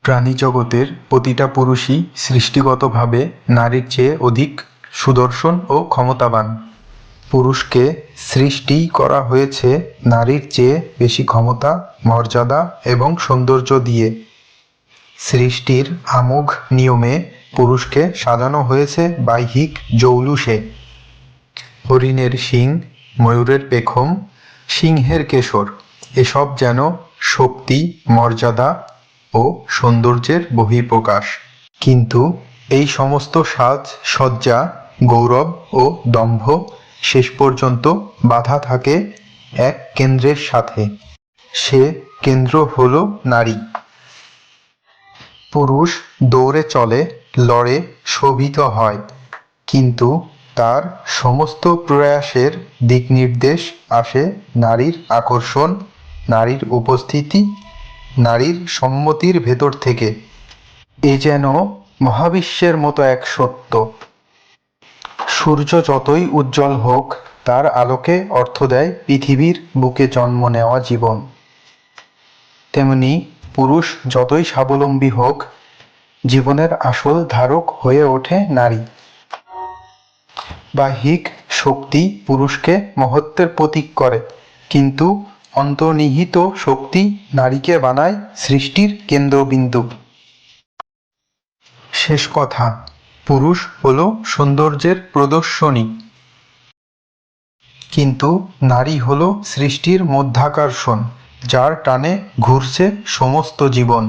প্রাণীজগতের প্রতিটা পুরুষই সৃষ্টিগতভাবে নারীর চেয়ে অধিক সুদর্শন ও ক্ষমতাবান। পুরুষকে সৃষ্টি করা হয়েছে নারীর চেয়ে বেশি ক্ষমতা, মর্যাদা এবং সৌন্দর্য দিয়ে। সৃষ্টির আমোঘ নিয়মে পুরুষকে সাজানো হয়েছে বাহ্যিক জৌলুসে। হরিণের শিং, ময়ূরের পেখম, সিংহের কেশর, এসব যেন শক্তি, মর্যাদা ও সৌন্দর্যের বহিঃপ্রকাশ। কিন্তু এই সমস্ত সাজ সজ্জা, গৌরব ও দম্ভ শেষ পর্যন্ত বাঁধা থাকে এক কেন্দ্রের সাথে। সে কেন্দ্র হল নারী। পুরুষ দৌড়ে চলে, লড়ে, শোভিত হয়, কিন্তু তার সমস্ত প্রয়াসের দিকনির্দেশ আসে নারীর আকর্ষণ, নারীর উপস্থিতি, নারীর সম্মতির ভেতর থেকে। এ যেন মহাবিশ্বের মতো এক সত্য। সূর্য যতই উজ্জ্বল হোক, তার আলোকে অর্থ দেয় পৃথিবীর বুকে জন্ম নেওয়া জীবন। তেমনি পুরুষ যতই স্বাবলম্বী হোক, জীবনের আসল ধারক হয়ে ওঠে নারী। বাহ্যিক শক্তি পুরুষকে মহত্বের প্রতীক করে, কিন্তু অন্তর্নিহিত শক্তি নারীকে বানায় সৃষ্টির কেন্দ্রবিন্দু। শেষ কথা, পুরুষ হল সৌন্দর্যের প্রদর্শনী, কিন্তু নারী হল সৃষ্টির মধ্যাকর্ষণ, যার টানে ঘুরছে সমস্ত জীবন।